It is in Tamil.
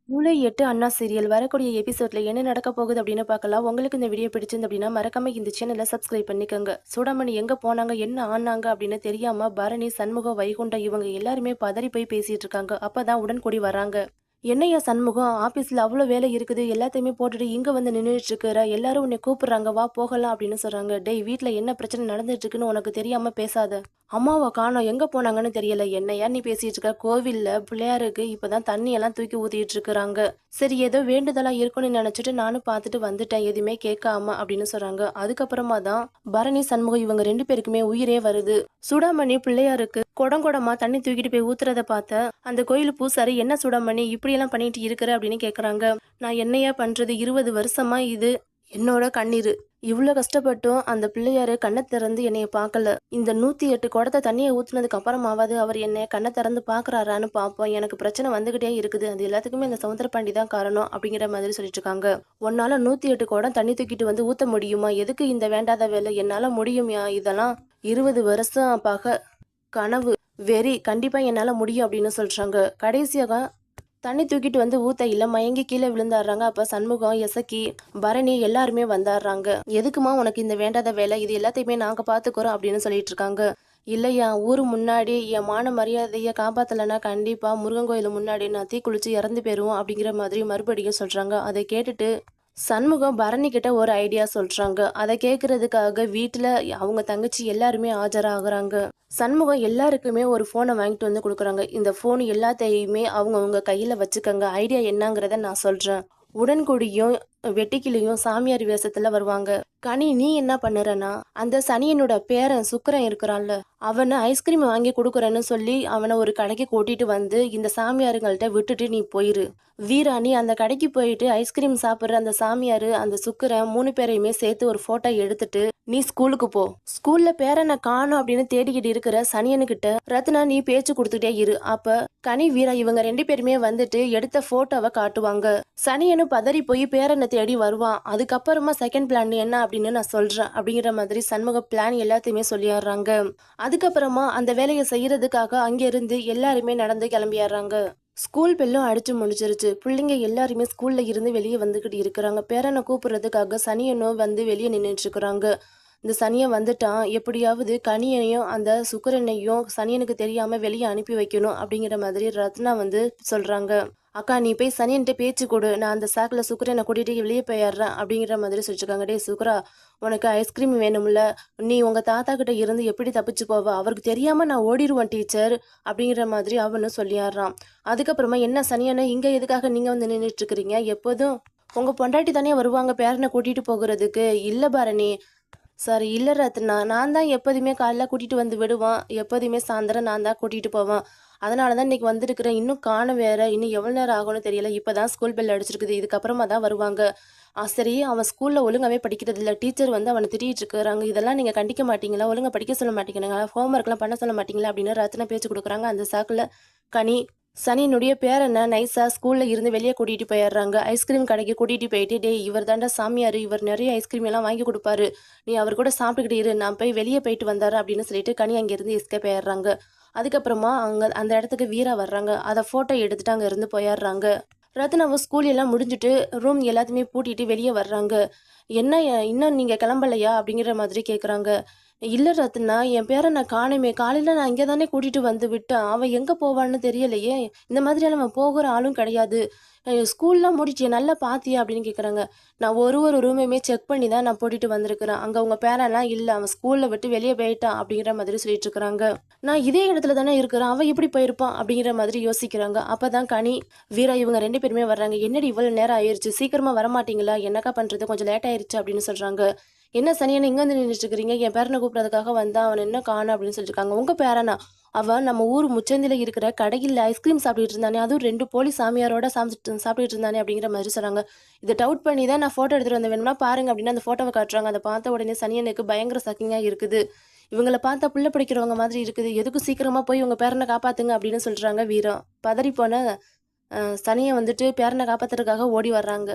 ஜூலை 8 அண்ணா சீரியல் வரக்கூடிய எபிசோட்ல என்ன நடக்க போகுது அப்படின்னு பார்க்கலாம். உங்களுக்கு இந்த வீடியோ பிடிச்சிருந்து அப்படின்னா மறக்காம இந்த சேனலை சப்ஸ்கிரைப் பண்ணிக்கோங்க. சூடாமணி எங்க போனாங்க, என்ன ஆனாங்க அப்படின்னு தெரியாம பரணி, சண்முகம், வைகுண்டம் இவங்க எல்லாருமே பதறி போய் பேசிட்டு இருக்காங்க. அப்பதான் உடன்குடி வராங்க. என்னையா சண்முகம், ஆபீஸ்ல அவ்வளோ வேலை இருக்குது, எல்லாத்தையுமே போட்டுட்டு இங்க வந்து நின்றுட்டு இருக்கிற, எல்லாரும் உன்னை கூப்பிடுறாங்க, வா போகலாம் அப்படின்னு சொல்றாங்க. டேய், வீட்ல என்ன பிரச்சனை நடந்துட்டு இருக்குன்னு உனக்கு தெரியாம பேசாத. அம்மாவை காணோம், எங்க போனாங்கன்னு தெரியல. என்னையா நீ பேசிட்டு இருக்க? கோவில்ல பிள்ளையாருக்கு இப்பதான் தண்ணி எல்லாம் தூக்கி ஊத்திட்டு இருக்கிறாங்க. சரி, ஏதோ வேண்டுதலா இருக்கும்னு நினைச்சிட்டு நானும் பார்த்துட்டு வந்துட்டேன், எதுவுமே கேட்காம அப்படின்னு சொல்றாங்க. அதுக்கப்புறமா தான் பரணி, சண்முகம் இவங்க 2 பேருக்குமே உயிரே வருது. சுடாமணி பிள்ளையாருக்கு குடமா தண்ணி தூக்கிட்டு போய் ஊத்துறத பார்த்த அந்த கோயில் பூசாரி, என்ன சுடாமணி இப்படி எல்லாம் பண்ணிட்டு இருக்கிற அப்படின்னு கேக்குறாங்க. நான் என்னையா பண்றது, 20 வருஷமா இது என்னோட கண்ணீரு. இவ்வளோ கஷ்டப்பட்டும் அந்த பிள்ளையாரு கண்ணை திறந்து என்னைய பார்க்கல. இந்த 108 குடத்தை தண்ணியை ஊத்துனதுக்கு அப்புறமாவது அவர் என்னைய கண்ணை திறந்து பாக்குறாரான்னு பார்ப்போம். எனக்கு பிரச்சனை வந்துகிட்டே இருக்குது, அது எல்லாத்துக்குமே இந்த சமுத்திரபாண்டி தான் காரணம் அப்படிங்கிற மாதிரி சொல்லிட்டு இருக்காங்க. உன்னால 108 குடம் தண்ணி தூக்கிட்டு வந்து ஊத்த முடியுமா? எதுக்கு இந்த வேண்டாத வேலை? என்னால முடியுமா இதெல்லாம்? 20 வருஷம் கனவு, வெறி, கண்டிப்பா என்னால முடியும் அப்படின்னு சொல்றாங்க. கடைசியாக தண்ணி தூக்கிட்டு வந்து ஊத்த இல்ல, மயங்கி கீழே விழுந்தாடுறாங்க. அப்ப சண்முகம், எசக்கி, பரணி எல்லாருமே வந்தாடுறாங்க. எதுக்குமா உனக்கு இந்த வேண்டாத வேலை, இது எல்லாத்தையுமே நாங்க பாத்துக்கிறோம் அப்படின்னு சொல்லிட்டு இருக்காங்க. இல்லையா, ஊரு முன்னாடி என் மான மரியாதையை காப்பாத்தலைன்னா கண்டிப்பா முருகன் கோயில் முன்னாடி நான் தீ குளிச்சு இறந்து போயிருவோம் அப்படிங்கிற மாதிரி மறுபடியும் சொல்றாங்க. அதை கேட்டுட்டு சண்முகம் பரணி கிட்ட ஒரு ஐடியா சொல்றாங்க. அதை கேட்கறதுக்காக வீட்டுல அவங்க தங்கச்சி எல்லாருமே ஆஜராகிறாங்க. சண்முகம் எல்லாருக்குமே ஒரு போனை வாங்கிட்டு வந்து கொடுக்குறாங்க. இந்த போன் எல்லாத்தையுமே அவங்க கையில வச்சுக்கோங்க, ஐடியா என்னங்கிறத நான் சொல்றேன். உடன்குடியும் வெட்டிக்கிளியும் சாமியார் வேஷத்துல வருவாங்க. கனி, நீ என்ன பண்ணுறனா, அந்த சனியனோட பேரன் சுக்கரன் இருக்கிறான்ல, அவனை ஐஸ்கிரீம் வாங்கி கொடுக்குறேன்னு சொல்லி அவனை ஒரு கடைக்கு கூட்டிட்டு வந்து இந்த சாமியாருங்கள்ட்ட விட்டுட்டு நீ போயிரு. வீரா, நீ அந்த கடைக்கு போயிட்டு ஐஸ்கிரீம் சாப்பிட்ற அந்த சாமியாரு, அந்த சுக்கரன் 3 பேரையுமே சேர்த்து ஒரு போட்டோ எடுத்துட்டு நீ ஸ்கூலுக்கு போ. ஸ்கூல்ல பேரனை காணோம் அப்படின்னு தேடிக்கிட்டு இருக்கிற சனியனுக்கிட்ட ரத்னா நீ பேச்சு கொடுத்துட்டே இரு. அப்ப கனி, வீரா இவங்க 2 பேருமே வந்துட்டு எடுத்த போட்டோவை காட்டுவாங்க. சனியனு பதறி போய் பேரனை தேடி வருவான். அதுக்கப்புறமா செகண்ட் பிளான் என்ன அப்படின்னு நான் சொல்றேன் அப்படிங்கிற மாதிரி சண்முக பிளான் எல்லாத்தையுமே சொல்லிடுறாங்க. அதுக்கப்புறமா அந்த வேலையை செய்யறதுக்காக அங்கிருந்து எல்லாருமே நடந்து கிளம்பிடுறாங்க. ஸ்கூல் பெல்லும் அடிச்சு முடிச்சிருச்சு. பிள்ளைங்க எல்லாருமே ஸ்கூல்ல இருந்து வெளியே வந்துகிட்டு இருக்கிறாங்க. பேரனை கூப்பிடுறதுக்காக சனியனும் வந்து வெளியே நின்றுட்டு இருக்கிறாங்க. இந்த சனியன் வந்துட்டான், எப்படியாவது கனியனையும் அந்த சுக்கரனையும் சனியனுக்கு தெரியாம வெளியே அனுப்பி வைக்கணும் அப்படிங்கிற மாதிரி ரத்னா வந்து சொல்றாங்க. அக்கா, நீ போய் சனியன்ட்டு பேச்சு கொடு, நான் அந்த சாக்கில் சுக்கரனை கூட்டிட்டு வெளியே போயிடுறேன் அப்படிங்கிற மாதிரி சொல்லிச்சுருக்காங்க. டே சுக்கரா, உனக்கு ஐஸ்கிரீம் வேணும்ல, நீ உங்க தாத்தா கிட்ட இருந்து எப்படி தப்பிச்சு போவ, அவருக்கு தெரியாம நான் ஓடிடுவேன் டீச்சர் அப்படிங்கிற மாதிரி அவனு சொல்லிடுறான். அதுக்கப்புறமா, என்ன சனியனை, இங்க எதுக்காக நீங்க வந்து நின்றுட்டு இருக்கிறீங்க? எப்போதும் உங்க பொண்டாட்டி தானே வருவாங்க பேரனை கூட்டிட்டு போகிறதுக்கு. இல்ல பரணி, சாரி, இல்லை ரத்னா, நான் தான் எப்போதுமே காலைல கூட்டிகிட்டு வந்து விடுவான், எப்போதுமே சாயந்தரம் நான் தான் கூட்டிகிட்டு போவேன். அதனால தான் இன்றைக்கி வந்திருக்கிறேன். இன்னும் காண வேற, இன்னும் எவ்வளோ நேரம் ஆகும்னு தெரியல. இப்போ தான் ஸ்கூல் பெல் அடிச்சிருக்குது, இதுக்கப்புறமா தான் வருவாங்க. சரி, அவன் ஸ்கூலில் ஒழுங்காகவே படிக்கிறது இல்லை, டீச்சர் வந்து அவனை திட்டிகிட்டு இருக்கிறாங்க, இதெல்லாம் நீங்கள் கண்டிக்க மாட்டீங்களா? ஒழுங்காக படிக்க சொல்ல மாட்டீங்களா? ஹோம்ஒர்க்லாம் பண்ண சொல்ல மாட்டீங்களா அப்படின்னு ரத்னா பேச்சு கொடுக்குறாங்க. அந்த சாக்கில் கனி, சனியினுடைய பேரனை நைஸா ஸ்கூல்ல இருந்து வெளியே கூட்டிட்டு போயிடுறாங்க. ஐஸ்கிரீம் கடைக்கு கூட்டிட்டு போயிட்டு, டேய், இவர் தாண்டா சாமியாரு, இவர் நிறைய ஐஸ்கிரீம் எல்லாம் வாங்கி கொடுப்பாரு, நீ அவர் கூட சாப்பிட்டுக்கிட்டு இரு, நான் போய் வெளியே போயிட்டு வந்தாரு அப்படின்னு சொல்லிட்டு கனி அங்கிருந்து எஸ்கேப் ஆயிடுறாங்க. அதுக்கப்புறமா அந்த இடத்துக்கு வீரா வர்றாங்க. அதை போட்டோ எடுத்துட்டு அங்க இருந்து போயிடுறாங்க. ரத்னாவும் ஸ்கூல் எல்லாம் முடிஞ்சுட்டு ரூம் எல்லாத்தையுமே பூட்டிட்டு வெளியே வர்றாங்க. என்ன, இன்னும் நீங்க கிளம்பலையா அப்படிங்கிற மாதிரி கேக்குறாங்க. இல்ல ரத்னா, என் பேரை நான் காணுமே, காலையில நான் இங்கே தானே கூட்டிட்டு வந்து விட்டேன், அவன் எங்க போவான்னு தெரியலையே, இந்த மாதிரியான அவன் போகிற ஆளும் கிடையாது, ஸ்கூல்லாம் முடிச்சிய நல்லா பாத்தியா அப்படின்னு கேட்குறாங்க. நான் ஒரு ரூமையுமே செக் பண்ணி தான் நான் போட்டுட்டு வந்திருக்கிறேன், அங்கே உங்கள் பேரெல்லாம் இல்லை, அவன் ஸ்கூலில் விட்டு வெளியே போயிட்டான் அப்படிங்கிற மாதிரி சொல்லிட்டு இருக்கிறாங்க. நான் இதே இடத்துல தானே இருக்கிறேன், அவன் எப்படி போயிருப்பான் அப்படிங்கிற மாதிரி யோசிக்கிறாங்க. அப்பதான் கனி, வீரா இவங்க 2 பேருமே வர்றாங்க. என்னடி இவ்வளவு நேரம் ஆயிடுச்சு, சீக்கிரமா வரமாட்டீங்களா, என்னக்கா பண்றது, கொஞ்சம் லேட் ஆயிடுச்சு அப்படின்னு சொல்றாங்க. என்ன சனியனை இங்க வந்து நின்றுட்டு இருக்கிறீங்க, என் பேரனை கூப்பிட்றதுக்காக வந்தா, அவன் என்ன காணும் அப்படின்னு சொல்லியிருக்காங்க. உங்க பேரனா? அவன் நம்ம ஊர் முச்சந்தில இருக்கிற கடையில் ஐஸ்கிரீம் சாப்பிட்டுட்டு இருந்தானே, அதுவும் 2 போலி சாமியாரோட சாப்பிட்டுட்டு இருந்தானே அப்படிங்கிற மாதிரி சொன்னாங்க. இதை டவுட் பண்ணி தான் நான் போட்டோ எடுத்துட்டு வந்தேன், வேணும்னா பாருங்க அப்படின்னு அந்த போட்டோவை காட்டுறாங்க. அதை பார்த்த உடனே சனியனுக்கு பயங்கர சக்கிங்கா இருக்குது. இவங்களை பார்த்தா புள்ள பிடிக்கிறவங்க மாதிரி இருக்குது, எதுக்கும் சீக்கிரமா போய் உங்க பேரனை காப்பாத்துங்க அப்படின்னு சொல்றாங்க வீரா. பதறி போன சனியை வந்துட்டு பேரனை காப்பாத்துறதுக்காக ஓடி வர்றாங்க.